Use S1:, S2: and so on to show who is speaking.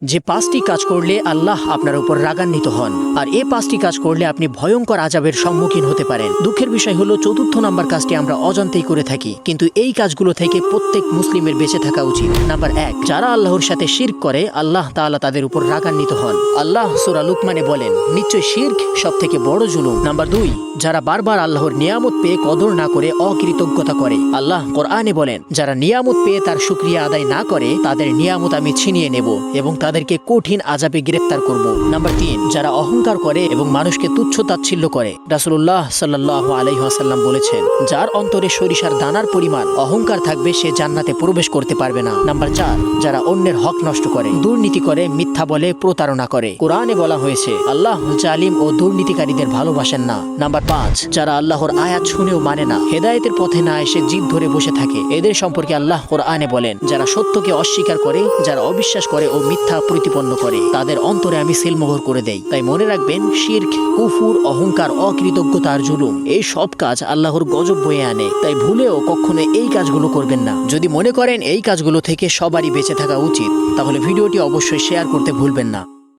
S1: যে পাঁচটি কাজ করলে আল্লাহ আপনার উপর রাগান্বিত হন, আর এই পাঁচটি কাজ করলে আপনি ভয়ঙ্কর আযাবের সম্মুখীন হতে পারেন। দুঃখের বিষয় হলো চতুর্থ নাম্বার কাজটি আমরা অজান্তেই করে থাকি, কিন্তু এই কাজগুলো থেকে প্রত্যেক মুসলিমের বেঁচে থাকা উচিত। নাম্বার 1, যারা আল্লাহর সাথে শিরক করে আল্লাহ তাআলা তাদের উপর রাগান্বিত হন। আল্লাহ সূরা লুকমানে বলেন, নিশ্চয় শিরক সবথেকে বড় জুলুম। নাম্বার 2, যারা বারবার আল্লাহর নিয়ামত পেয়ে কদর না করে অকৃতজ্ঞতা করে। আল্লাহ কোরআনে বলেন, যারা নিয়ামত পেয়ে তার শুকরিয়া আদায় না করে তাদের নিয়ামত আমি ছিনিয়ে নেব এবং তাদেরকে কঠিন আযাবে গ্রেফতার করব। নাম্বার 3, যারা অহংকার করে এবং মানুষকে তুচ্ছ তাচ্ছিল্য করে। রাসূলুল্লাহ সাল্লাল্লাহু আলাইহি ওয়াসাল্লাম বলেছেন, যার অন্তরে সরিষার দানার পরিমাণ অহংকার থাকবে সে জান্নাতে প্রবেশ করতে পারবে না। নাম্বার 4, যারা অন্যের হক নষ্ট করে, দুর্নীতি করে, মিথ্যা বলে, প্রতারণা করে। কোরআনে বলা হয়েছে, আল্লাহ জালিম ও দুর্নীতিকারীদের ভালোবাসেন না। নাম্বার 5, যারা আল্লাহর আয়াত শুনেও মানে না, হেদায়েতের পথে না এসে জিদ ধরে বসে থাকে। এদের সম্পর্কে আল্লাহ কোরআনে বলেন, যারা সত্যকে অস্বীকার করে, যারা অবিশ্বাস করে ও মিথ্যা প্রতিপন্ন করে, তাদের অন্তরে আমি সিলমোহর করে দেই। তাই মনে রাখবেন, শিরক, কুফর, অহংকার, অকৃতজ্ঞতা আর জুলুম, এই সব কাজ আল্লাহর গজব বয়ে আনে। তাই ভুলেও কখনো এই কাজগুলো করবেন না। যদি মনে করেন এই কাজগুলো থেকে সবারই বেঁচে থাকা উচিত, তাহলে ভিডিওটি অবশ্যই শেয়ার করতে ভুলবেন না।